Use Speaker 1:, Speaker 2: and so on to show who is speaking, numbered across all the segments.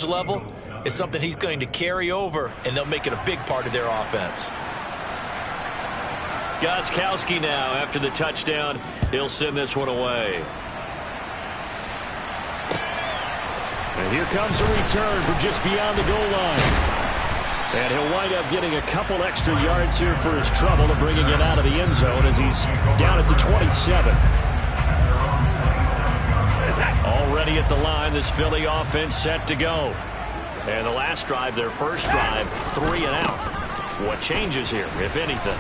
Speaker 1: level is something he's going to carry over, and they'll make it a big part of their offense.
Speaker 2: Gostkowski now after the touchdown. He'll send this one away. And here comes a return from just beyond the goal line. And he'll wind up getting a couple extra yards here for his trouble and bringing it out of the end zone as he's down at the 27. Already at the line, this Philly offense set to go. And the last drive, their first drive, 3 and out. What changes here, if anything?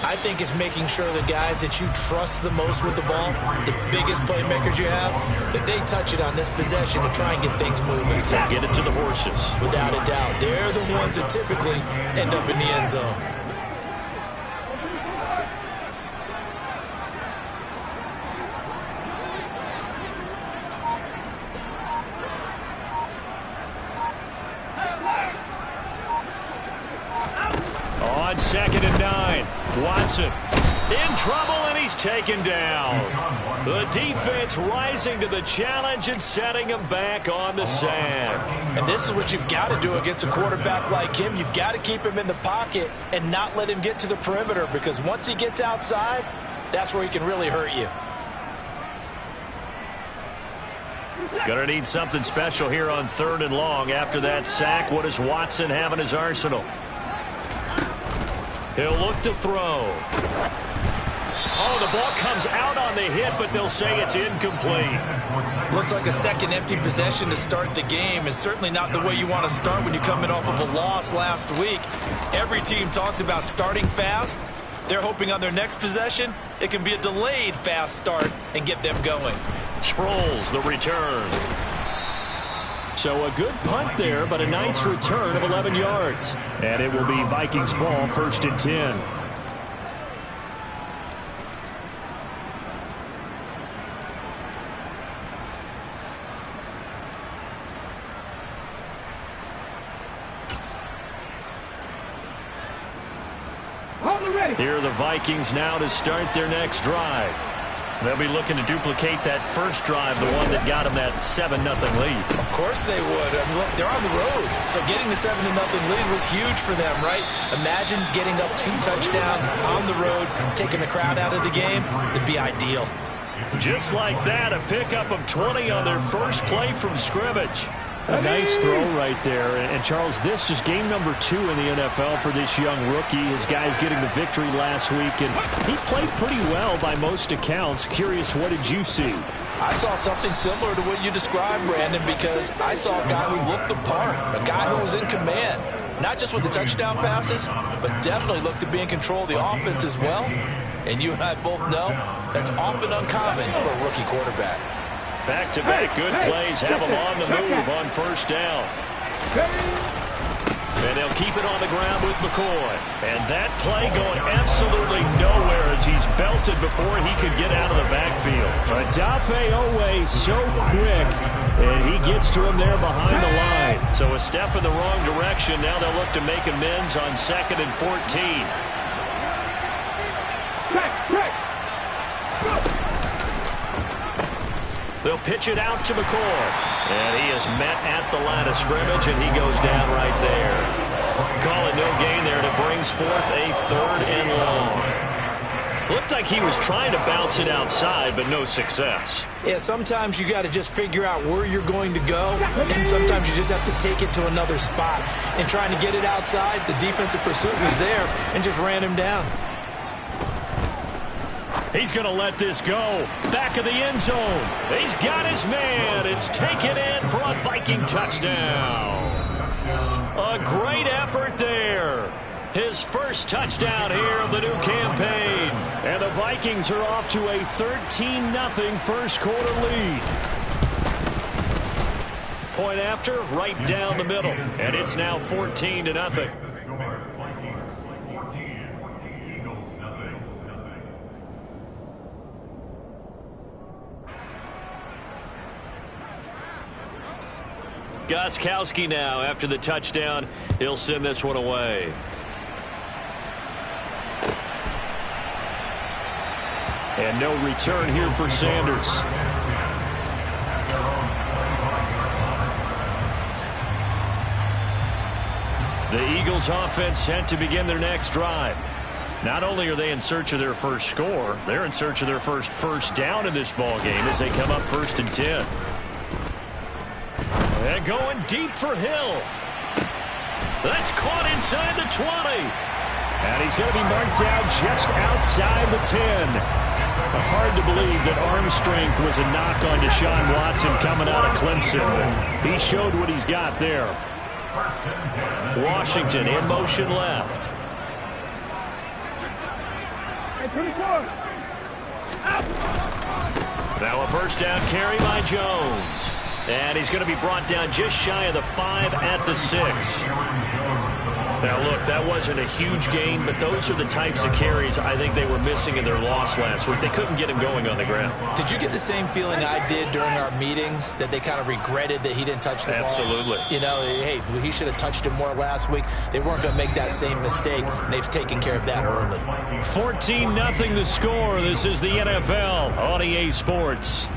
Speaker 1: I think it's making sure the guys that you trust the most with the ball, the biggest playmakers you have, that they touch it on this possession to try and get things moving.
Speaker 2: Get it to the horses.
Speaker 1: Without a doubt. They're the ones that typically end up in the end zone.
Speaker 2: On 2nd and 9, Watson in trouble, and he's taken down. The defense rising to the challenge and setting him back on the sand.
Speaker 1: And this is what you've got to do against a quarterback like him. You've got to keep him in the pocket and not let him get to the perimeter, because once he gets outside, that's where he can really hurt you.
Speaker 2: Gonna need something special here on 3rd and long. After that sack, what does Watson have in his arsenal? He'll look to throw. Oh, the ball comes out on the hit, but they'll say it's incomplete.
Speaker 1: Looks like a second empty possession to start the game, and certainly not the way you want to start when you're coming off of a loss last week. Every team talks about starting fast. They're hoping on their next possession it can be a delayed fast start and get them going.
Speaker 2: Sproles, the return. So a good punt there, but a nice return of 11 yards. And it will be Vikings ball, 1st and 10. Here are the Vikings now to start their next drive. They'll be looking to duplicate that first drive, the one that got them that 7-0 lead.
Speaker 1: Of course they would. I mean, look, they're on the road, so getting the 7-0 lead was huge for them, right? Imagine getting up 2 touchdowns on the road, taking the crowd out of the game. It'd be ideal.
Speaker 2: Just like that, a pickup of 20 on their first play from scrimmage.
Speaker 3: A nice throw right there. And Charles, this is game number 2 in the NFL for this young rookie. His guys getting the victory last week, and he played pretty well by most accounts. Curious, what did you see?
Speaker 1: I saw something similar to what you described, Brandon, because I saw a guy who looked the part, a guy who was in command, not just with the touchdown passes, but definitely looked to be in control of the offense as well. And you and I both know that's often uncommon for a rookie quarterback.
Speaker 2: Back-to-back good plays have him on the move on 1st down. And they'll keep it on the ground with McCoy. And that play going absolutely nowhere as he's belted before he could get out of the backfield.
Speaker 3: Odafe Oweh so quick, and he gets to him there behind the line.
Speaker 2: So a step in the wrong direction. Now they'll look to make amends on 2nd and 14. They'll pitch it out to McCoy. And he is met at the line of scrimmage, and he goes down right there. Call it no gain there, and it brings forth a 3rd and long. Looked like he was trying to bounce it outside, but no success.
Speaker 1: Yeah, sometimes you got to just figure out where you're going to go, and sometimes you just have to take it to another spot. And trying to get it outside, the defensive pursuit was there and just ran him down.
Speaker 2: He's going to let this go. Back of the end zone. He's got his man. It's taken in for a Viking touchdown. A great effort there. His first touchdown here of the new campaign.
Speaker 3: And the Vikings are off to a 13-0 first quarter lead.
Speaker 2: Point after, right down the middle. And it's now 14-0. Gostkowski now after the touchdown. He'll send this one away.
Speaker 3: And no return here for Sanders.
Speaker 2: The Eagles offense set to begin their next drive. Not only are they in search of their first score, they're in search of their first down in this ball game as they come up 1st and 10. And going deep for Hill. That's caught inside the 20.
Speaker 3: And he's going to be marked down just outside the 10. Hard to believe that arm strength was a knock on Deshaun Watson coming out of Clemson. He showed what he's got there.
Speaker 2: Washington in motion left. Now a first down carry by Jones. And he's going to be brought down just shy of the 5 at the 6. Now, look, that wasn't a huge gain, but those are the types of carries I think they were missing in their loss last week. They couldn't get him going on the ground.
Speaker 1: Did you get the same feeling I did during our meetings, that they kind of regretted that he didn't touch the ball?
Speaker 2: Absolutely.
Speaker 1: You know, hey, he should have touched it more last week. They weren't going to make that same mistake, and they've taken care of that early.
Speaker 2: 14-0 the score. This is the NFL on EA Sports.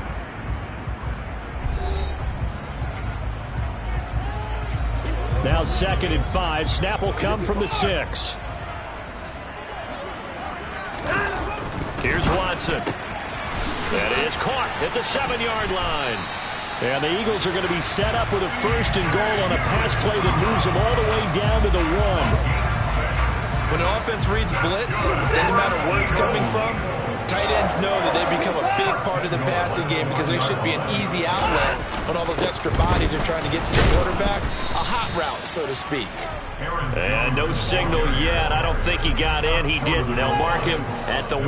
Speaker 3: Now 2nd and 5. Snap will come from the 6.
Speaker 2: Here's Watson. That is caught at the 7-yard line.
Speaker 3: And the Eagles are going to be set up with a 1st and goal on a pass play that moves them all the way down to the 1.
Speaker 1: When an offense reads blitz, doesn't matter where it's coming from, tight ends know that they become a big part of the passing game because they should be an easy outlet when all those extra bodies are trying to get to the quarterback. A hot route, so to speak.
Speaker 2: And no signal yet. I don't think he got in. He didn't. They'll mark him at the 1.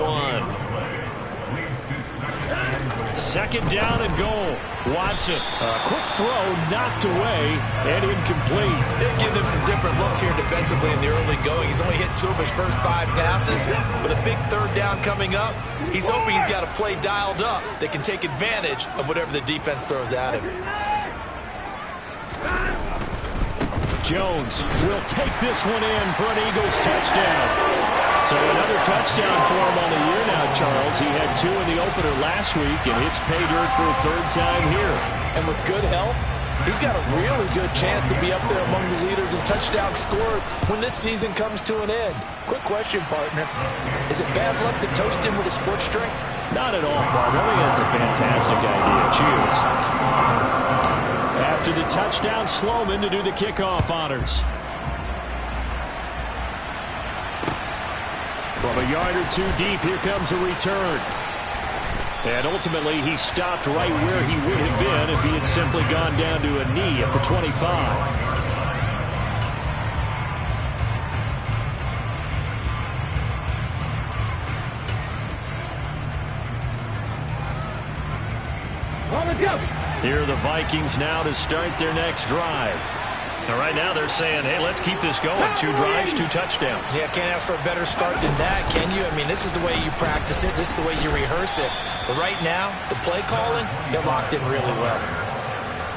Speaker 2: 2nd down and goal. Watson.
Speaker 3: A quick throw knocked away and incomplete.
Speaker 1: They've given him some different looks here defensively in the early going. He's only hit 2 of his first 5 passes. With a big 3rd down coming up, he's hoping he's got a play dialed up that can take advantage of whatever the defense throws at him.
Speaker 3: Jones will take this one in for an Eagles touchdown. So another touchdown for him on the year now, Charles. He had 2 in the opener last week, and it's pay dirt for a 3rd time here.
Speaker 1: And with good health, he's got a really good chance to be up there among the leaders of touchdowns scored when this season comes to an end. Quick question, partner. Is it bad luck to toast him with a sports drink?
Speaker 3: Not at all, partner. I think that's a fantastic idea. Cheers. After the touchdown, Sloman to do the kickoff honors. From a yard or 2 deep, here comes a return. And ultimately, he stopped right where he would have been if he had simply gone down to a knee at the 25. Here are the Vikings now to start their next drive.
Speaker 2: Now, right now they're saying, hey, let's keep this going. 2 drives, 2 touchdowns.
Speaker 1: Yeah, can't ask for a better start than that, can you? I mean, this is the way you practice it. This is the way you rehearse it. But right now, the play calling, they're locked in really well.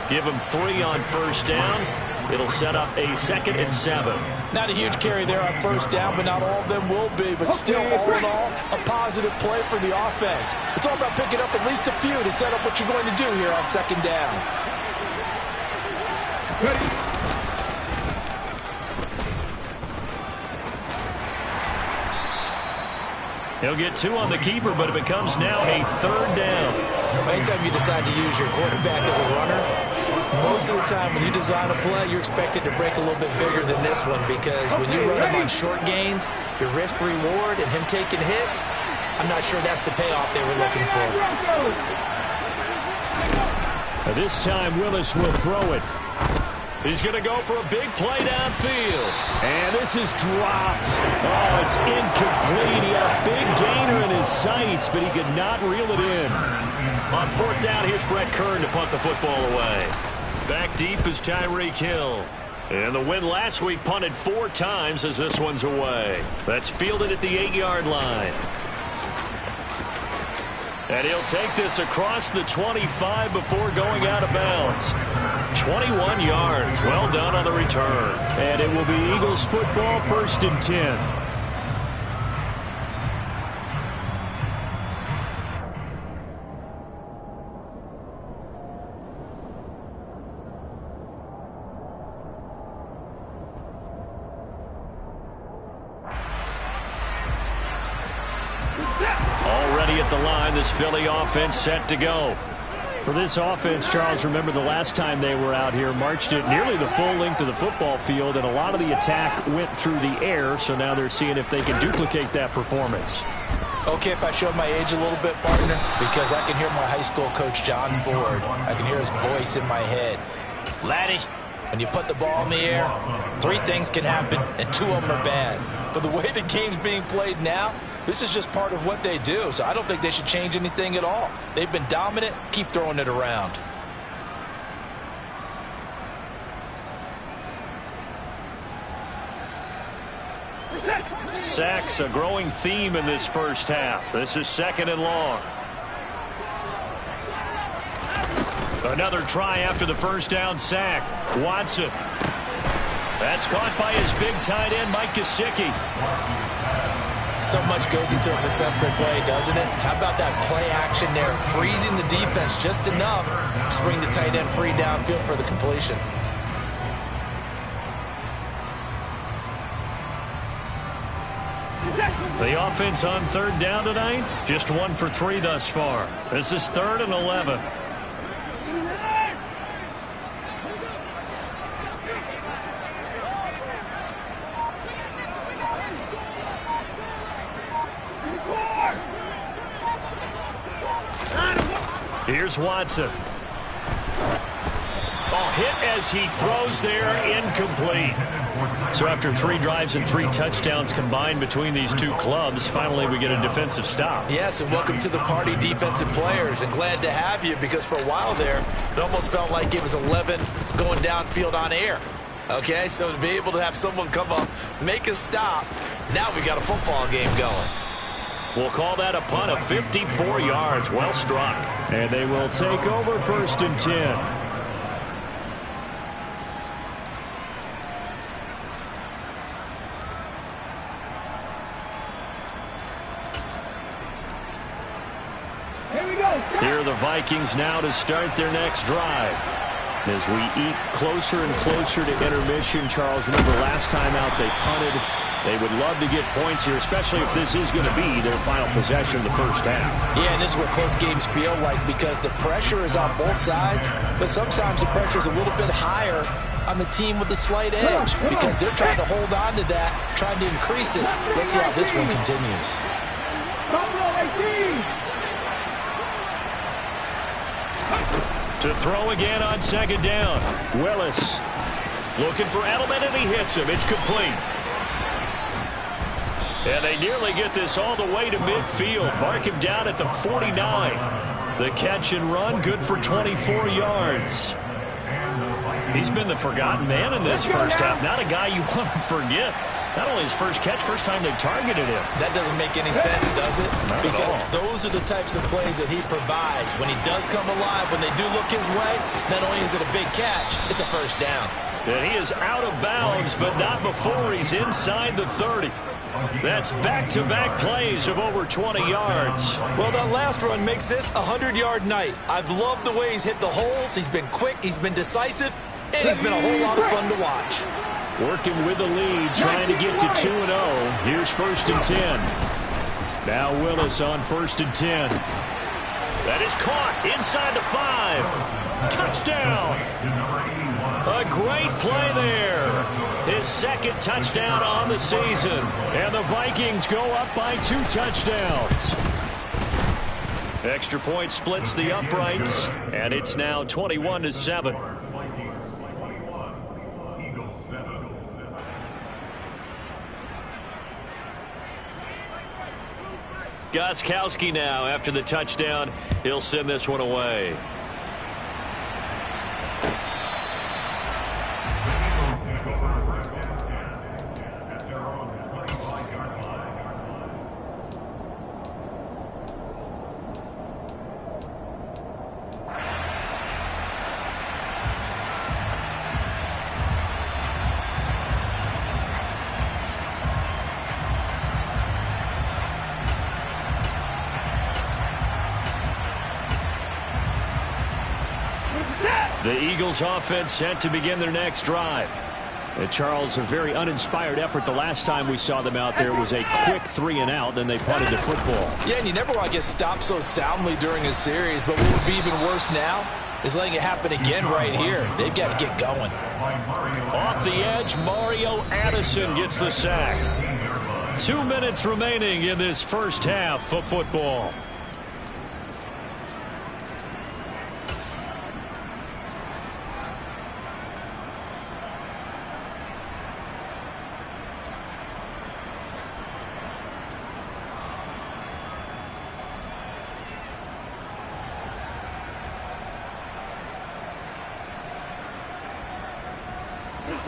Speaker 2: Give them 3 on 1st down. It'll set up a 2nd and 7.
Speaker 1: Not a huge carry there on 1st down, but not all of them will be. But still, all in all, a positive play for the offense. It's all about picking up at least a few to set up what you're going to do here on 2nd down.
Speaker 4: Ready.
Speaker 2: He'll get 2 on the keeper, but it becomes now a 3rd down.
Speaker 1: Anytime you decide to use your quarterback as a runner, most of the time when you design a play, you're expected to break a little bit bigger than this one because when you run him on short gains, your risk-reward and him taking hits, I'm not sure that's the payoff they were looking for.
Speaker 3: This time, Willis will throw it.
Speaker 2: He's going to go for a big play downfield.
Speaker 3: And this is dropped. Oh, it's incomplete. He had a big gainer in his sights, but he could not reel it in.
Speaker 2: On 4th down, here's Brett Kern to punt the football away. Back deep is Tyreek Hill. And the win last week punted 4 times as this one's away. That's fielded at the 8-yard line. And he'll take this across the 25 before going out of bounds. 21 yards. Well done on the return.
Speaker 3: And it will be Eagles football, 1st and 10.
Speaker 2: ready at the line. This Philly offense set to go.
Speaker 3: For this offense, Charles, remember the last time they were out here, marched it nearly the full length of the football field, and a lot of the attack went through the air, so now they're seeing if they can duplicate that performance.
Speaker 1: Okay, if I showed my age a little bit, partner, because I can hear my high school coach, John Ford. I can hear his voice in my head. Laddie, when you put the ball in the air, 3 things can happen, and 2 of them are bad. But the way the game's being played now, this is just part of what they do, so I don't think they should change anything at all. They've been dominant. Keep throwing it around.
Speaker 2: Sacks, a growing theme in this first half. This is 2nd and long. Another try after the first down sack. Watson. That's caught by his big tight end, Mike Gesicki.
Speaker 1: So much goes into a successful play, doesn't it? How about that play action there? Freezing the defense just enough to bring the tight end free downfield for the completion.
Speaker 2: The offense on 3rd down tonight, just 1 for 3 thus far. This is 3rd and 11. Here's Watson. Hit as he throws there, incomplete. So after 3 drives and 3 touchdowns combined between these 2 clubs, finally we get a defensive stop.
Speaker 1: Yes, and welcome to the party, defensive players, and glad to have you, because for a while there, it almost felt like it was 11 going downfield on air. Okay, so to be able to have someone come up, make a stop, now we got a football game going.
Speaker 2: We'll call that a punt of 54 yards. Well struck.
Speaker 3: And they will take over 1st and 10. Here are the Vikings now to start their next drive. As we eat closer and closer to intermission, Charles, remember last time out they punted. They would love to get points here, especially if this is going to be their final possession of the first half.
Speaker 1: Yeah, and this is what close games feel like, because the pressure is on both sides, but sometimes the pressure is a little bit higher on the team with the slight edge, because they're trying to hold on to that, trying to increase it. Let's see how this one continues.
Speaker 2: To throw again on 2nd down. Willis looking for Edelman, and he hits him. It's complete. And they nearly get this all the way to midfield. Mark him down at the 49. The catch and run, good for 24 yards. He's been the forgotten man in this first half. Not a guy you want to forget. Not only his first catch, first time they've targeted him.
Speaker 1: That doesn't make any sense, does it?
Speaker 2: Not
Speaker 1: because
Speaker 2: at all.
Speaker 1: those are the types of plays that he provides. When he does come alive, when they do look his way, not only is it a big catch, it's a first down.
Speaker 2: And he is out of bounds, but not before he's inside the 30. That's back-to-back plays of over 20 yards.
Speaker 1: Well, that last run makes this a 100-yard night. I've loved the way he's hit the holes. He's been quick, he's been decisive, and he's been a whole lot of fun to watch.
Speaker 3: Working with the lead, trying to get to 2-0. Here's 1st and 10. Now Willis on 1st and 10.
Speaker 2: That is caught inside the 5. Touchdown. A great play there. His 2nd touchdown on the season.
Speaker 3: And the Vikings go up by 2 touchdowns.
Speaker 2: Extra point splits the uprights, and it's now 21-7. Gostkowski now after the touchdown. He'll send this one away.
Speaker 3: The Eagles offense set to begin their next drive. And Charles, a very uninspired effort. The last time we saw them out there was a quick 3-and-out, and they punted the football.
Speaker 1: Yeah, and you never want to get stopped so soundly during a series, but what would be even worse now is letting it happen again right here. They've got to get going.
Speaker 2: Off the edge, Mario Addison gets the sack. 2 minutes remaining in this first half of football.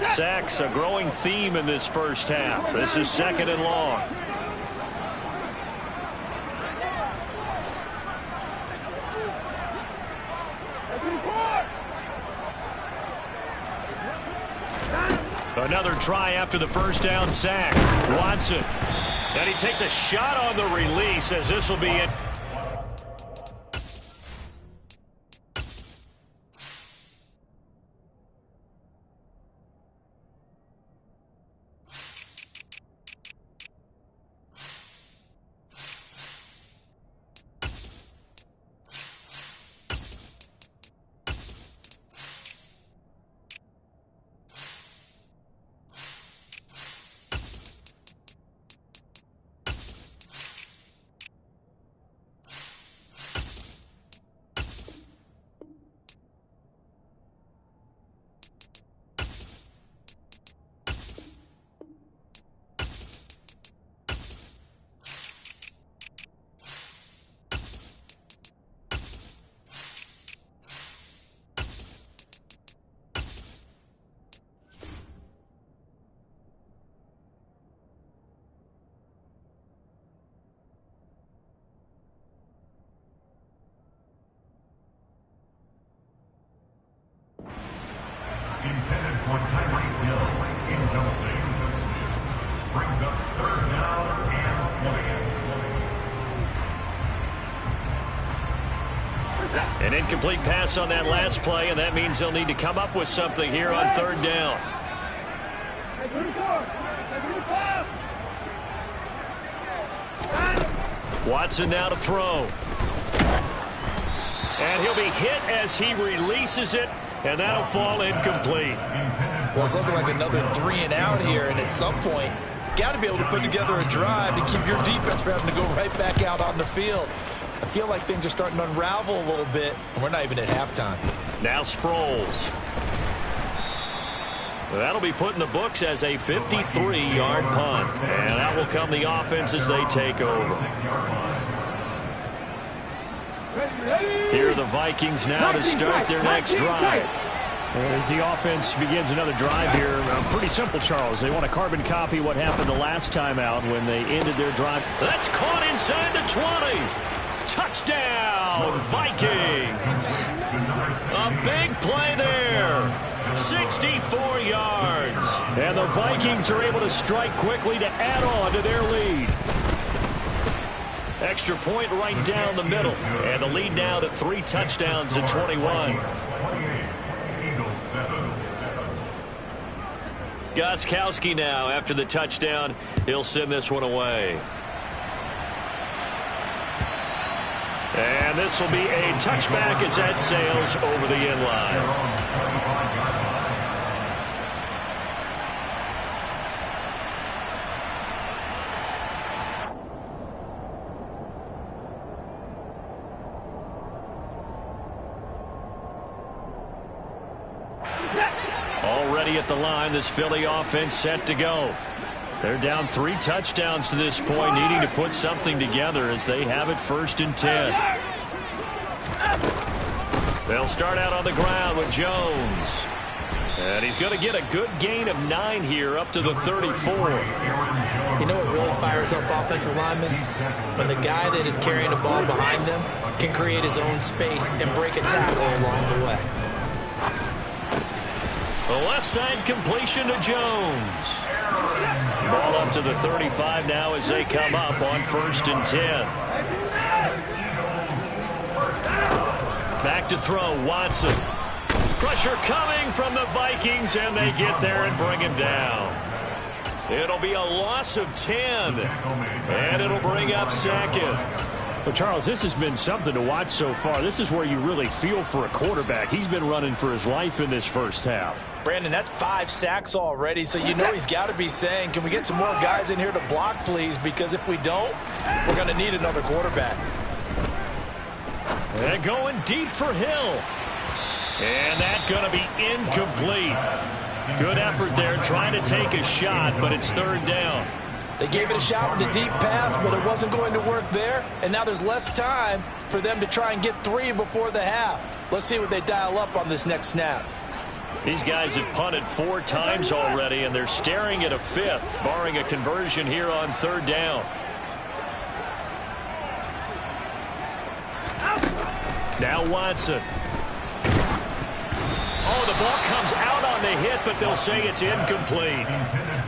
Speaker 2: Sacks, a growing theme in this first half. This is 2nd and long. Another try after the first down sack. Watson. And he takes a shot on the release as this will be it.
Speaker 4: Intended for Tyreek Hill. Incomplete. Brings up 3rd down and 20.
Speaker 2: An incomplete pass on that last play, and that means they'll need to come up with something here on 3rd down. Watson now to throw. And he'll be hit as he releases it, and that'll fall incomplete.
Speaker 1: Well, it's looking like another 3-and-out here, and at some point, you've got to be able to put together a drive to keep your defense from having to go right back out on the field. I feel like things are starting to unravel a little bit, and we're not even at halftime.
Speaker 2: Now Sproles. That'll be put in the books as a 53-yard punt, and that will come the offense as they take over. Here are the Vikings now to start their next drive.
Speaker 3: As the offense begins another drive here, pretty simple, Charles. They want to carbon copy what happened the last time out when they ended their drive.
Speaker 2: That's caught inside the 20. Touchdown, Vikings. A big play there. 64 yards.
Speaker 3: And the Vikings are able to strike quickly to add on to their lead.
Speaker 2: Extra point right down the middle. And the lead now to 3 touchdowns at 21. Gostkowski now after the touchdown. He'll send this one away. And this will be a touchback as that sails over the end line. Already at the line, this Philly offense set to go. They're down 3 touchdowns to this point, needing to put something together as they have it 1st and 10. They'll start out on the ground with Jones. And he's going to get a good gain of 9 here up to the 34.
Speaker 1: You know what really fires up offensive linemen? When the guy that is carrying the ball behind them can create his own space and break a tackle along the way.
Speaker 2: The left side completion to Jones. Ball up to the 35 now as they come up on 1st and 10. Back to throw, Watson. Pressure coming from the Vikings, and they get there and bring him down. It'll be a loss of 10, and it'll bring up second.
Speaker 3: Well, Charles, this has been something to watch so far. This is where you really feel for a quarterback. He's been running for his life in this first half.
Speaker 1: Brandon, that's 5 sacks already, so you know he's got to be saying, can we get some more guys in here to block, please? Because if we don't, we're going to need another quarterback.
Speaker 2: And going deep for Hill. And that's going to be incomplete. Good effort there trying to take a shot, but it's third down.
Speaker 1: They gave it a shot with a deep pass, but it wasn't going to work there. And now there's less time for them to try and get 3 before the half. Let's see what they dial up on this next snap.
Speaker 2: These guys have punted 4 times already, and they're staring at a 5th, barring a conversion here on third down. Now Watson. Oh, the ball comes out on the hit, but they'll say it's incomplete.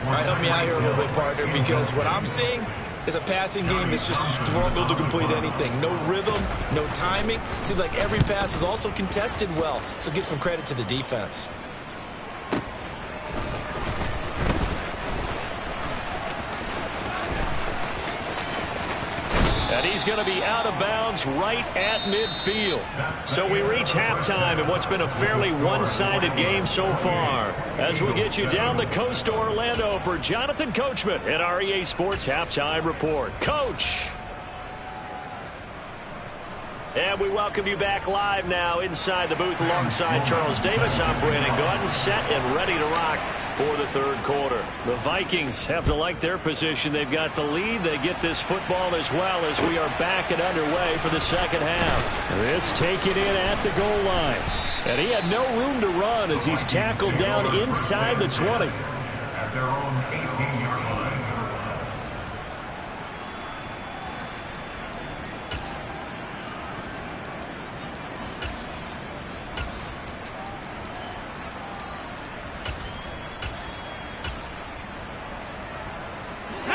Speaker 1: All right, help me out here a little bit, partner, because what I'm seeing is a passing game that's just struggled to complete anything. No rhythm, no timing. Seems like every pass is also contested well, so give some credit to the defense.
Speaker 2: And he's going to be out of bounds right at midfield. So we reach halftime in what's been a fairly one-sided game so far. As we get you down the coast to Orlando for Jonathan Coachman at our EA Sports Halftime Report. Coach! And we welcome you back live now inside the booth alongside Charles Davis. I'm Brandon Gaudin, set and ready to rock for the third quarter. The Vikings have to like their position. They've got the lead. They get this football as well as we are back and underway for the second half.
Speaker 3: This taken in at the goal line. And he had no room to run as he's tackled down inside the 20.
Speaker 4: At their own 18-yard line.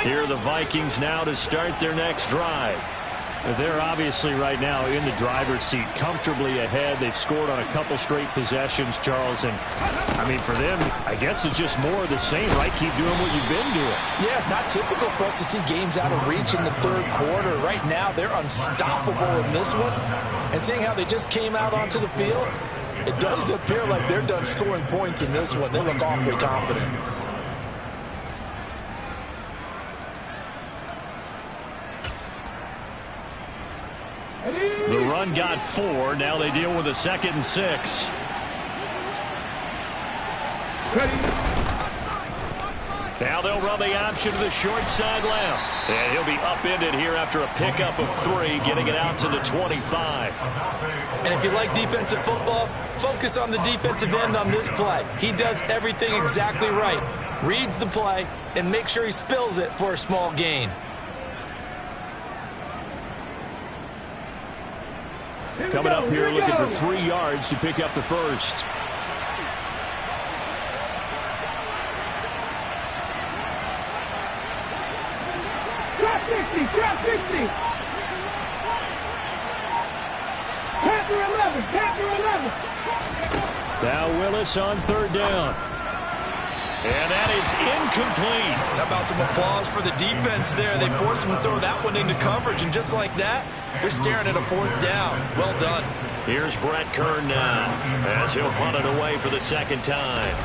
Speaker 2: Here are the Vikings now to start their next drive.
Speaker 3: They're obviously right now in the driver's seat, comfortably ahead. They've scored on a couple straight possessions, Charles. And, I mean, for them, I guess it's just more of the same, right? Keep doing what you've been doing.
Speaker 1: Yeah, it's not typical for us to see games out of reach in the third quarter. Right now, they're unstoppable in this one. And seeing how they just came out onto the field, it does appear like they're done scoring points in this one. They look awfully confident.
Speaker 2: The run got 4. Now they deal with a 2nd and 6. Now they'll run the option to the short side left. And he'll be upended here after a pickup of 3, getting it out to the 25.
Speaker 1: And if you like defensive football, focus on the defensive end on this play. He does everything exactly right. Reads the play and makes sure he spills it for a small gain.
Speaker 3: Coming up here looking for 3 yards to pick up the first.
Speaker 5: Drop 60, drop 60. Panther 11, Panther 11.
Speaker 3: Now Willis on third down.
Speaker 2: And that is incomplete.
Speaker 1: How about some applause for the defense there? They forced him to throw that one into coverage, and just like that, they're staring at a 4th down. Well done.
Speaker 2: Here's Brett Kern now as he'll punt it away for the 2nd time.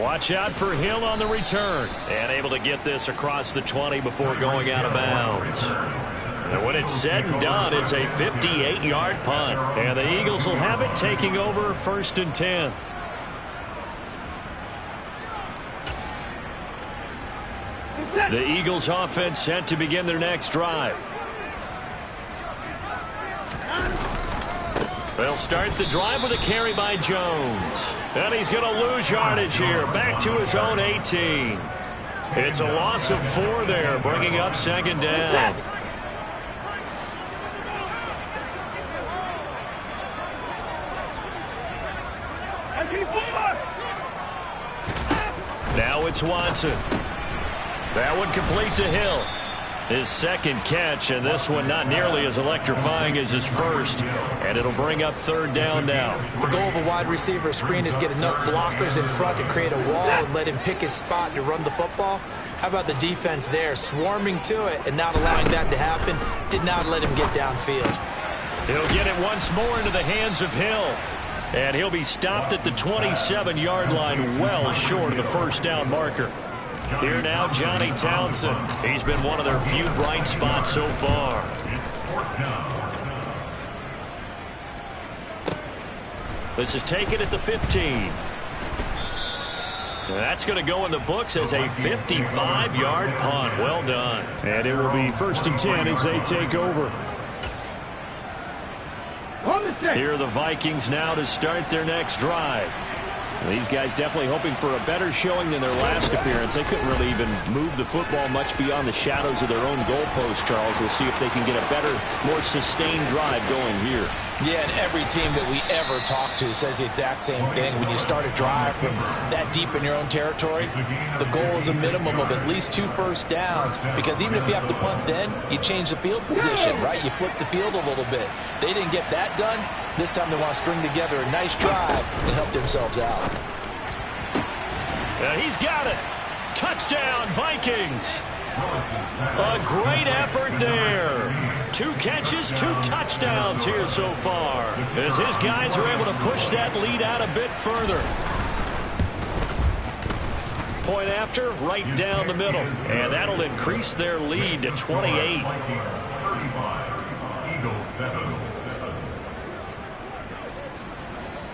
Speaker 2: Watch out for Hill on the return. And able to get this across the 20 before going out of bounds. And when it's said and done, it's a 58-yard punt. And the Eagles will have it, taking over 1st and 10. The Eagles offense set to begin their next drive. They'll start the drive with a carry by Jones. And he's going to lose yardage here, back to his own 18. It's a loss of 4 there, bringing up 2nd down. Now it's Watson. That one complete to Hill. His second catch, and this one not nearly as electrifying as his first. And it'll bring up third down now.
Speaker 1: The goal of a wide receiver screen is get enough blockers in front to create a wall and let him pick his spot to run the football. How about the defense there, swarming to it and not allowing that to happen? Did not let him get downfield.
Speaker 2: He'll get it once more into the hands of Hill. And he'll be stopped at the 27-yard line, well short of the first down marker. Here now, Johnny Townsend. He's been one of their few bright spots so far. This is taken at the 15. That's going to go in the books as a 55-yard punt. Well done.
Speaker 3: And it will be 1st and 10 as they take over. Here are the Vikings now to start their next drive. These guys definitely hoping for a better showing than their last appearance. They couldn't really even move the football much beyond the shadows of their own goalpost, Charles. We'll see if they can get a better, more sustained drive going here.
Speaker 1: Yeah, and every team that we ever talk to says the exact same thing. When you start a drive from that deep in your own territory, the goal is a minimum of at least 2 first downs, because even if you have to punt then, you change the field position, right? You flip the field a little bit. They didn't get that done. This time they want to string together a nice drive and help themselves out.
Speaker 2: He's got it. Touchdown, Vikings. A great effort there. 2 catches, 2 touchdowns here so far, as his guys are able to push that lead out a bit further. Point after, right down the middle, and that'll increase their lead to 28.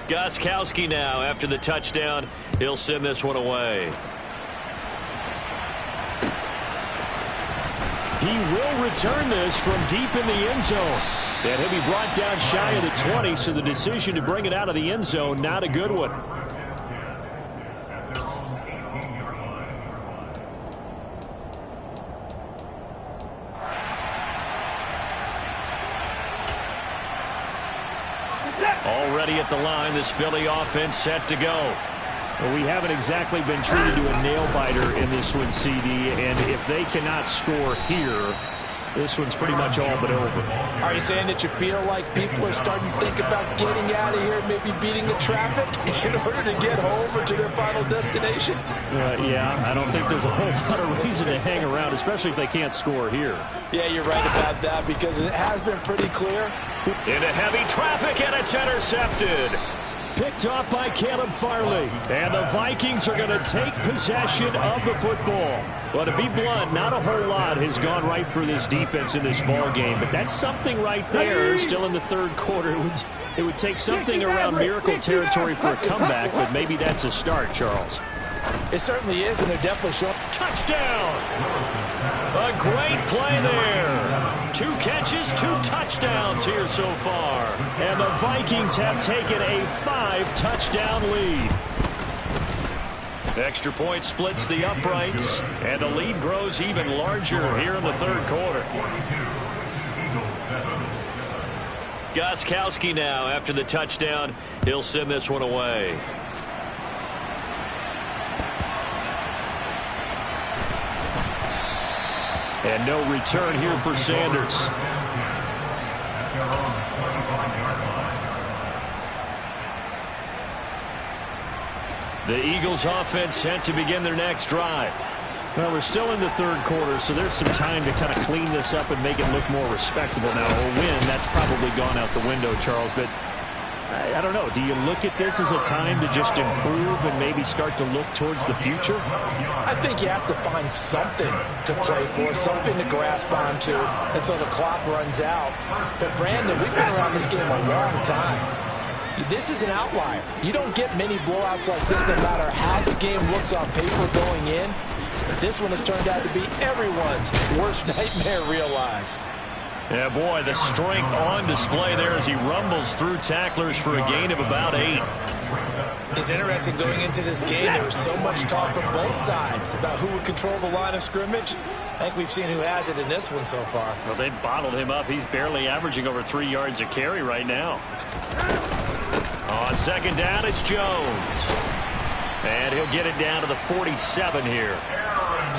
Speaker 2: Gostkowski now after the touchdown. He'll send this one away.
Speaker 3: He will return this from deep in the end zone. And he'll be brought down shy of the 20, so the decision to bring it out of the end zone, not a good one. Already at the line, this Philly offense set to go. Well, we haven't exactly been treated to a nail-biter in this one, CD, and if they cannot score here, this one's pretty much all but over.
Speaker 1: Are you saying that you feel like people are starting to think about getting out of here, maybe beating the traffic in order to get home or to their final destination?
Speaker 3: Yeah, I don't think there's a whole lot of reason to hang around, especially if they can't score here.
Speaker 1: Yeah, you're right about that, because it has been pretty clear.
Speaker 2: Into heavy traffic, and it's intercepted.
Speaker 3: Picked off by Caleb Farley. And the Vikings are going to take possession of the football. Well, to be blunt, not a whole lot has gone right for this defense in this ball game, but that's something right there. Still in the third quarter. It would take something around miracle territory for a comeback, but maybe that's a start, Charles.
Speaker 1: It certainly is, and they're definitely showing.
Speaker 2: Touchdown! A great play there. 2 catches, 2 touchdowns here so far.
Speaker 3: And the Vikings have taken a 5-touchdown lead.
Speaker 2: Extra point splits the uprights, and the lead grows even larger here in the third quarter. Gostkowski now after the touchdown. He'll send this one away.
Speaker 3: And no return here for Sanders.
Speaker 2: The Eagles offense set to begin their next drive.
Speaker 3: Well, we're still in the third quarter, so there's some time to kind of clean this up and make it look more respectable. Now, a win, that's probably gone out the window, Charles, but I don't know. Do you look at this as a time to just improve and maybe start to look towards the future?
Speaker 1: I think you have to find something to play for, something to grasp onto until the clock runs out. But, Brandon, we've been around this game a long time. This is an outlier. You don't get many blowouts like this no matter how the game looks on paper going in. This one has turned out to be everyone's worst nightmare realized.
Speaker 2: Yeah, boy, the strength on display there as he rumbles through tacklers for a gain of about 8.
Speaker 1: It's interesting going into this game. There was so much talk from both sides about who would control the line of scrimmage. I think we've seen who has it in this one so far.
Speaker 3: Well, they bottled him up. He's barely averaging over 3 yards a carry right now.
Speaker 2: On second down, it's Jones. And he'll get it down to the 47 here.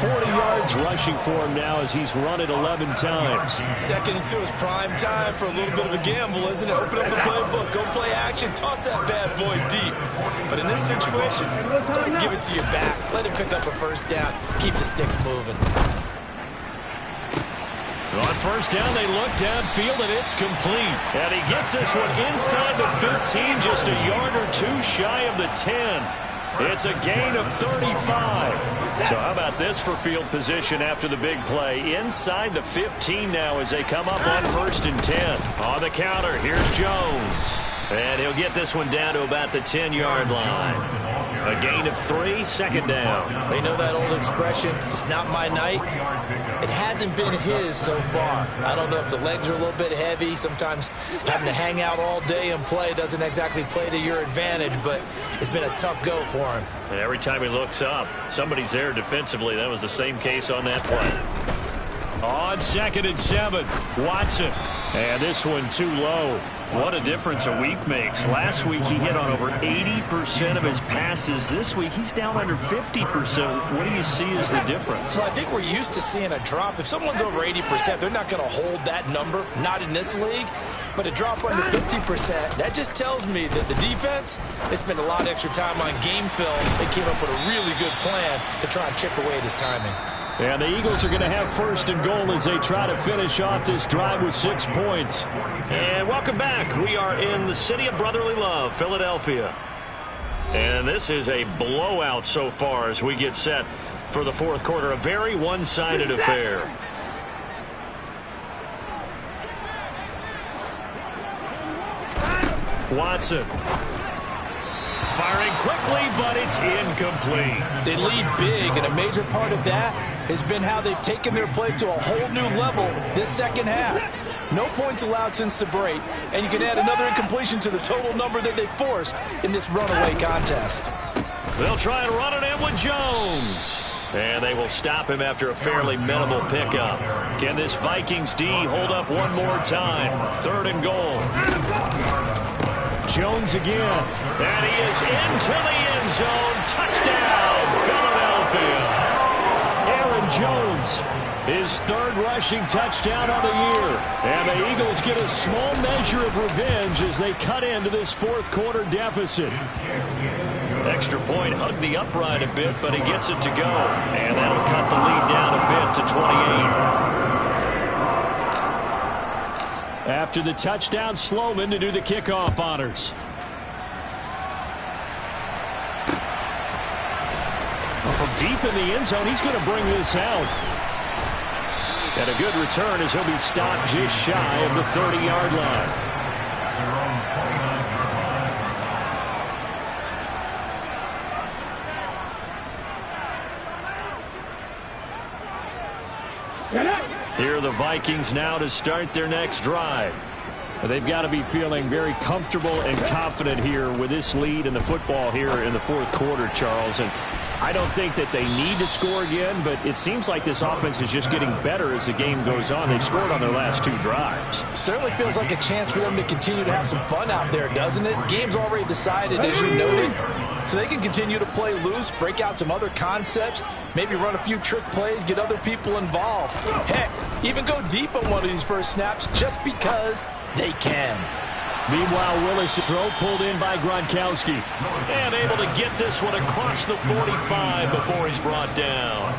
Speaker 3: 40 yards rushing for him now as he's run it 11 times.
Speaker 1: Second into his prime time for a little bit of a gamble, isn't it? Open up the playbook, go play action, toss that bad boy deep. But in this situation, go ahead and give it to your back. Let him pick up a first down. Keep the sticks moving.
Speaker 3: On first down, they look downfield, and it's complete. And he gets this one inside the 15, just a yard or two shy of the 10. It's a gain of 35. So how about this for field position after the big play? Inside the 15 now as they come up on 1st and 10. On the counter, here's Jones. And he'll get this one down to about the 10-yard line. A gain of 3, second down.
Speaker 1: They know that old expression, it's not my night. It hasn't been his so far. I don't know if the legs are a little bit heavy. Sometimes having to hang out all day and play doesn't exactly play to your advantage, but it's been a tough go for him.
Speaker 2: And every time he looks up, somebody's there defensively. That was the same case on that play.
Speaker 3: On 2nd and 7, Watson. And this one too low. What a difference a week makes. Last week he hit on over 80% of his passes. This week he's down under 50%. What do you see as the difference?
Speaker 1: Well, I think we're used to seeing a drop. If someone's over 80%, they're not going to hold that number, not in this league. But a drop under 50%, that just tells me that the defense, they spent a lot of extra time on game films and came up with a really good plan to try and chip away at his timing.
Speaker 3: And the Eagles are going to have 1st and goal as they try to finish off this drive with 6 points.
Speaker 2: And welcome back. We are in the city of brotherly love, Philadelphia. And this is a blowout so far as we get set for the 4th quarter. A very one-sided affair. Watson. Firing quickly, but it's incomplete.
Speaker 1: They lead big, and a major part of that has been how they've taken their play to a whole new level this second half. No points allowed since the break, and you can add another incompletion to the total number that they forced in this runaway contest.
Speaker 2: They'll try and run it in with Jones. And they will stop him after a fairly minimal pickup. Can this Vikings D hold up one more time? 3rd and goal.
Speaker 3: Jones again.
Speaker 2: And he is into the end zone. Touchdown, Philadelphia.
Speaker 3: Aaron Jones, his 3rd rushing touchdown of the year. And the Eagles get a small measure of revenge as they cut into this 4th quarter deficit.
Speaker 2: Extra point hugged the upright a bit, but he gets it to go. And that'll cut the lead down a bit to 28.
Speaker 3: After the touchdown, Sloman to do the kickoff honors. Well, from deep in the end zone, he's going to bring this out. And a good return as he'll be stopped just shy of the 30-yard line. Here are the Vikings now to start their next drive. They've got to be feeling very comfortable and confident here with this lead in the football here in the 4th quarter, Charles. And I don't think that they need to score again, but it seems like this offense is just getting better as the game goes on. They've scored on their last 2 drives.
Speaker 1: Certainly feels like a chance for them to continue to have some fun out there, doesn't it? Game's already decided, as you noted. So they can continue to play loose, break out some other concepts, maybe run a few trick plays, get other people involved. Heck, even go deep on one of these first snaps just because they can.
Speaker 3: Meanwhile, Willis' throw pulled in by Gronkowski.
Speaker 2: And able to get this one across the 45 before he's brought down.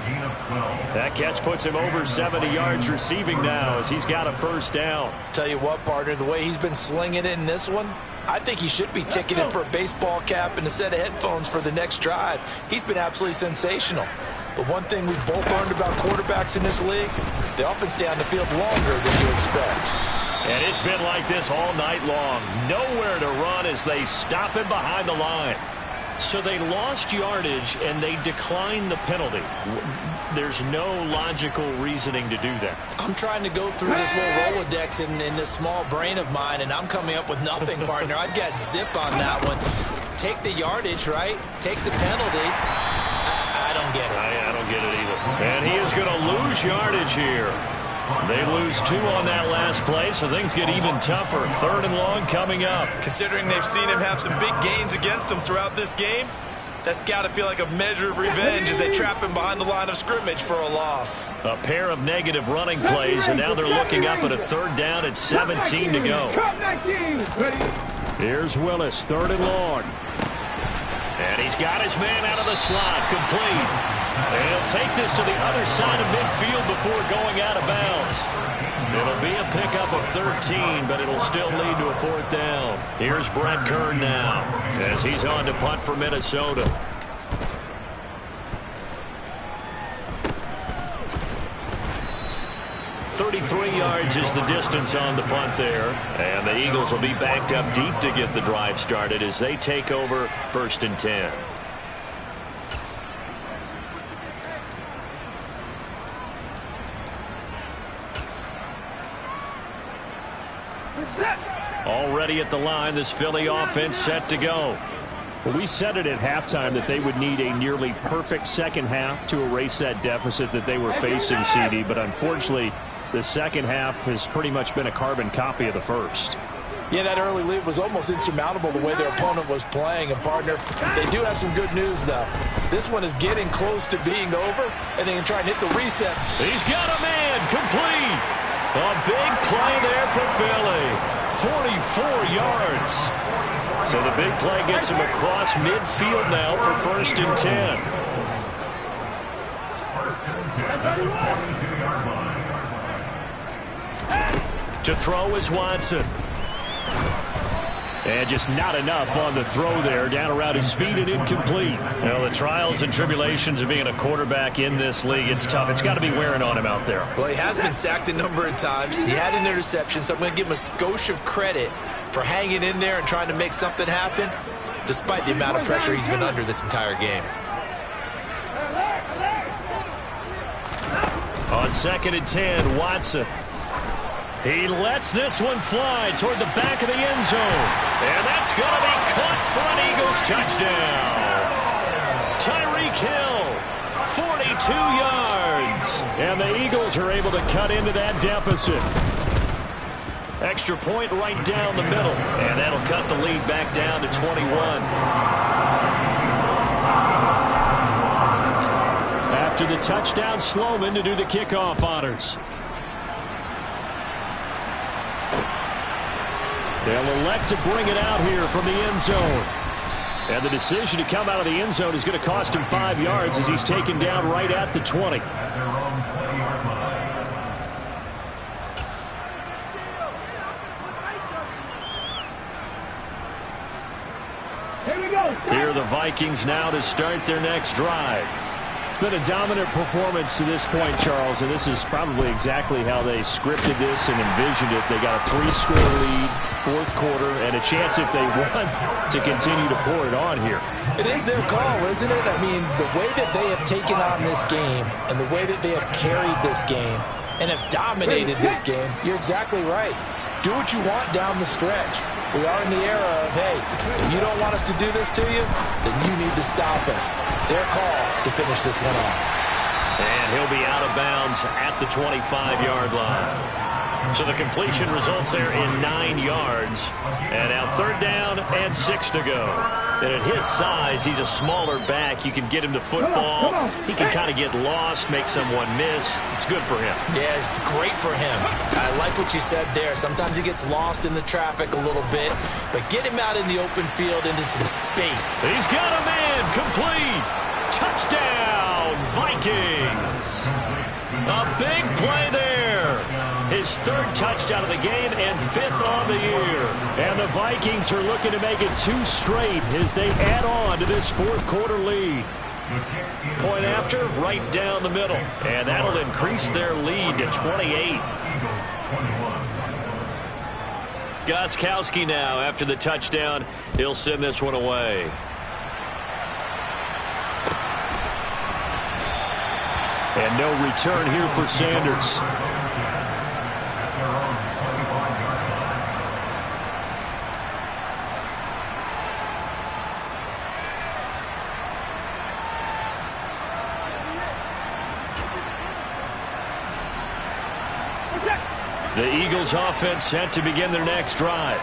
Speaker 3: That catch puts him over 70 yards receiving now as he's got a 1st down.
Speaker 1: Tell you what, partner, the way he's been slinging it in this one, I think he should be ticketed for a baseball cap and a set of headphones for the next drive. He's been absolutely sensational. But one thing we've both learned about quarterbacks in this league, they often stay on the field longer than you expect.
Speaker 2: And it's been like this all night long. Nowhere to run as they stop him behind the line. So they lost yardage and they declined the penalty. There's no logical reasoning to do that.
Speaker 1: I'm trying to go through this little Rolodex in this small brain of mine, and I'm coming up with nothing, partner. I've got zip on that one. Take the yardage, right? Take the penalty. I don't get it.
Speaker 2: I don't get it either. And he is going to lose yardage here. They lose 2 on that last play, so things get even tougher. 3rd and long coming up.
Speaker 1: Considering they've seen him have some big gains against them throughout this game, That's got to feel like a measure of revenge as they trap him behind the line of scrimmage for a loss.
Speaker 2: A pair of negative running plays, and now they're looking up at a 3rd down at 17 to go.
Speaker 3: Here's Willis, 3rd and long.
Speaker 2: And he's got his man out of the slot, complete. And he'll take this to the other side of midfield before going out of bounds. It'll be a pickup of 13, but it'll still lead to a 4th down. Here's Brett Kern now as he's on to punt for Minnesota. .33 yards is the distance on the punt there. And the Eagles will be backed up deep to get the drive started as they take over 1st and 10. Already at the line, this Philly offense set to go.
Speaker 3: Well, we said it at halftime that they would need a nearly perfect second half to erase that deficit that they were facing, CD. But unfortunately, the second half has pretty much been a carbon copy of the first.
Speaker 1: Yeah, that early lead was almost insurmountable the way their opponent was playing. And, partner, they do have some good news, though. This one is getting close to being over, and they can try and hit the reset.
Speaker 2: He's got a man, complete. A big play there for Philly. 44 yards. So the big play gets him across midfield now for 1st and 10. To throw is Watson.
Speaker 3: And just not enough on the throw there. Down around his feet and incomplete.
Speaker 2: Well, the trials and tribulations of being a quarterback in this league, it's tough. It's got to be wearing on him out there.
Speaker 1: Well, he has been sacked a number of times. He had an interception, so I'm going to give him a skosh of credit for hanging in there and trying to make something happen, despite the amount of pressure he's been under this entire game.
Speaker 2: On 2nd and 10, Watson. He lets this one fly toward the back of the end zone. And that's going to be caught for an Eagles touchdown. Tyreek Hill, 42 yards.
Speaker 3: And the Eagles are able to cut into that deficit.
Speaker 2: Extra point right down the middle. And that'll cut the lead back down to 21.
Speaker 3: After the touchdown, Sloman to do the kickoff honors. They'll elect to bring it out here from the end zone. And the decision to come out of the end zone is going to cost him 5 yards as he's taken down right at the 20.
Speaker 2: Here are the Vikings now to start their next drive.
Speaker 3: It's been a dominant performance to this point, Charles, and this is probably exactly how they scripted this and envisioned it. They got a 3-score lead, 4th quarter, and a chance if they won to continue to pour it on here.
Speaker 1: It is their call, isn't it? I mean, the way that they have taken on this game and the way that they have carried this game and have dominated this game, you're exactly right. Do what you want down the stretch. We are in the era of, hey, if you don't want us to do this to you, then you need to stop us. Their call to finish this one off.
Speaker 2: And he'll be out of bounds at the 25-yard line. So the completion results there in 9 yards. And now 3rd down and 6 to go. And at his size, he's a smaller back. You can get him to football. He can kind of get lost, make someone miss. It's good for him.
Speaker 1: Yeah, it's great for him. I like what you said there. Sometimes he gets lost in the traffic a little bit. But get him out in the open field into some space.
Speaker 2: He's got a man, complete. Touchdown, Vikings. A big play there. His 3rd touchdown of the game and 5th on the year.
Speaker 3: And the Vikings are looking to make it 2 straight as they add on to this 4th quarter lead.
Speaker 2: Point after, right down the middle. And that'll increase their lead to 28. Gostkowski now after the touchdown. He'll send this one away.
Speaker 3: And no return here for Sanders. The Eagles offense set to begin their next drive.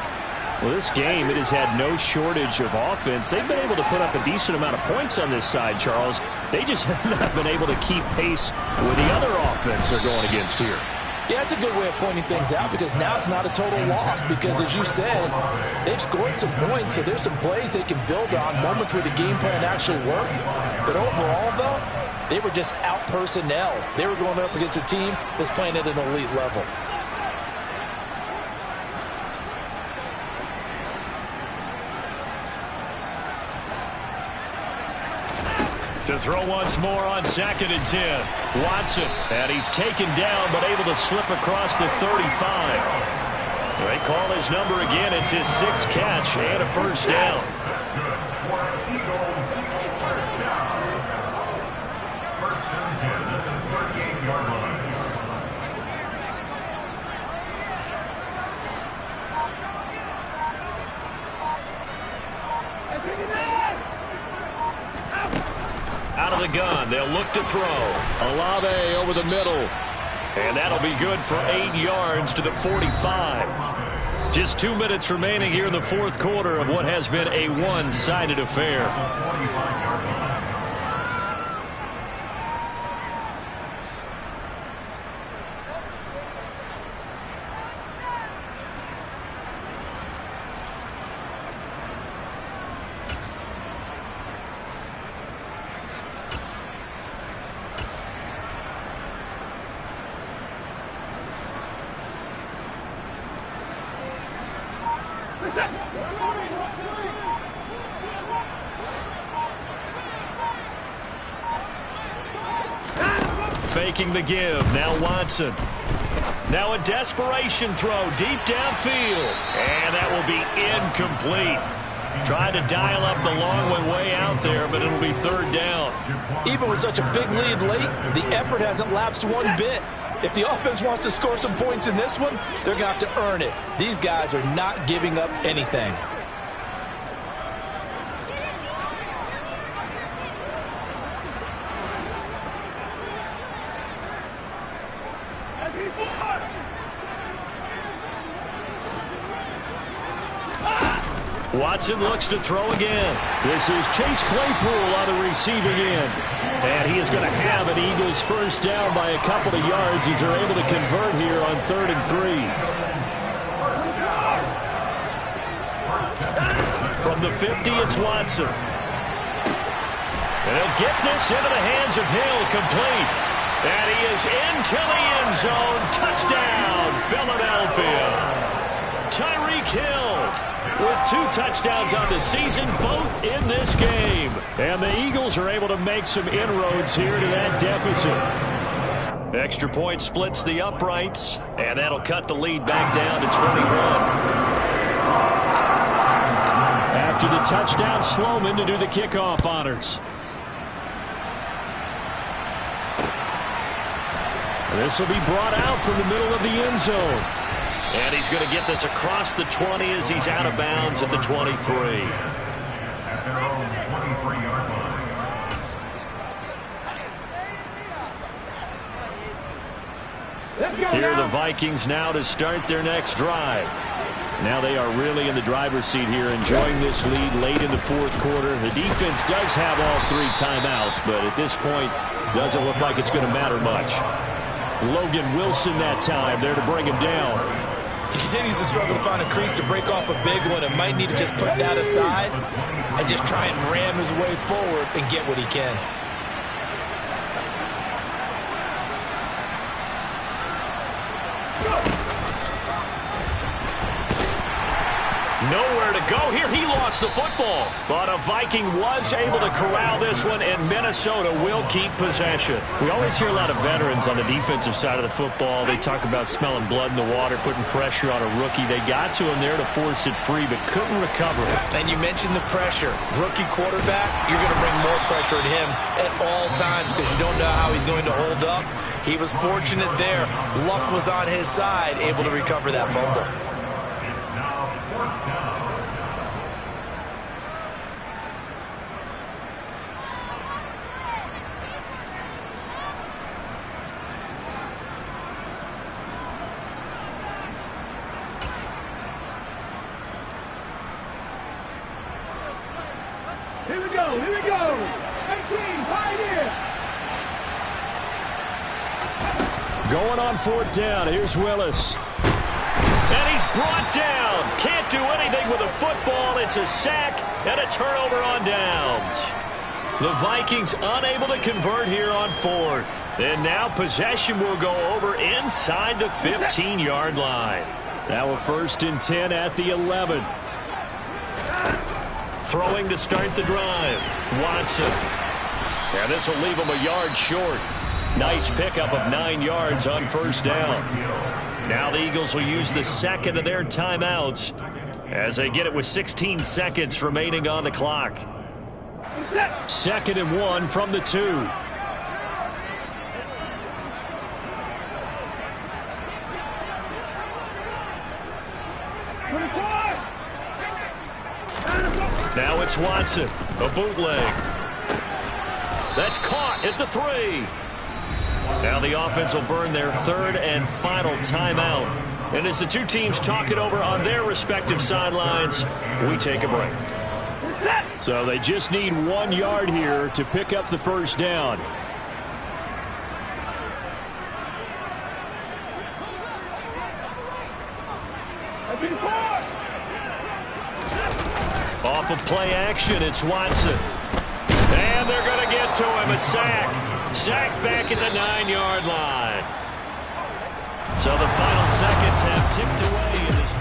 Speaker 3: Well, this game, it has had no shortage of offense. They've been able to put up a decent amount of points on this side, Charles. They just have not been able to keep pace with the other offense they're going against here.
Speaker 1: Yeah, it's a good way of pointing things out because now it's not a total loss because, as you said, they've scored some points, so there's some plays they can build on, moments where the game plan actually worked. But overall, though, they were just out personnel. They were going up against a team that's playing at an elite level.
Speaker 2: To throw once more on 2nd and 10. Watson, and he's taken down but able to slip across the 35. They call his number again. It's his 6th catch and a first down.
Speaker 4: First and 10 at the 38-yard line.
Speaker 2: Out of the gun, they'll look to throw. Olave over the middle. And that'll be good for 8 yards to the 45. Just 2 minutes remaining here in the fourth quarter of what has been a one-sided affair. Faking the give. Now Watson. Now a desperation throw deep downfield. And that will be incomplete. Tried to dial up the long way out there, but it'll be 3rd down.
Speaker 1: Even with such a big lead late, the effort hasn't lapsed one bit. If the offense wants to score some points in this one, they're going to have to earn it. These guys are not giving up anything.
Speaker 2: Watson looks to throw again.
Speaker 3: This is Chase Claypool on the receiving end. And he is going to have an Eagles first down by a couple of yards as they're able to convert here on 3rd and 3.
Speaker 2: From the 50, it's Watson. And he'll get this into the hands of Hill, complete. And he is into the end zone. Touchdown, Philadelphia. Tyreek Hill with 2 touchdowns on the season, both in this game.
Speaker 3: And the Eagles are able to make some inroads here to that deficit.
Speaker 2: Extra point splits the uprights, and that'll cut the lead back down to 21.
Speaker 3: After the touchdown, Sloman to do the kickoff honors. This will be brought out from the middle of the end zone.
Speaker 2: And he's going to get this across the 20 as he's out of bounds at the 23.
Speaker 4: At their own 23-yard line.
Speaker 2: Here are the Vikings now to start their next drive.
Speaker 3: Now they are really in the driver's seat here, enjoying this lead late in the fourth quarter. The defense does have all 3 timeouts, but at this point, doesn't look like it's going to matter much. Logan Wilson that time there to bring him down.
Speaker 1: He continues to struggle to find a crease to break off a big one and might need to just put that aside and just try and ram his way forward and get what he can.
Speaker 2: Nowhere to go here. He lost the football. But a Viking was able to corral this one, and Minnesota will keep possession.
Speaker 3: We always hear a lot of veterans on the defensive side of the football. They talk about smelling blood in the water, putting pressure on a rookie. They got to him there to force it free, but couldn't recover it.
Speaker 1: And you mentioned the pressure. Rookie quarterback, you're going to bring more pressure at him at all times because you don't know how he's going to hold up. He was fortunate there. Luck was on his side, able to recover that fumble.
Speaker 5: Here we go. 18, Pioneer.
Speaker 3: Going on 4th down. Here's Willis.
Speaker 2: And he's brought down. Can't do anything with a football. It's a sack and a turnover on downs. The Vikings unable to convert here on 4th. And now possession will go over inside the 15-yard line.
Speaker 3: Now a 1st and 10 at the 11.
Speaker 2: Throwing to start the drive. Watson. And this will leave him a yard short. Nice pickup of 9 yards on 1st down. Now the Eagles will use the second of their timeouts as they get it with 16 seconds remaining on the clock.
Speaker 3: 2nd and 1 from the 2.
Speaker 2: Now it's Watson, a bootleg. That's caught at the 3. Now the offense will burn their 3rd and final timeout. And as the two teams talk it over on their respective sidelines, we take a break.
Speaker 3: So they just need 1 yard here to pick up the 1st down.
Speaker 2: Off of play action, it's Watson. And they're going to get to him, a sack. Sacked back at the 9-yard line. So the final seconds have ticked away in this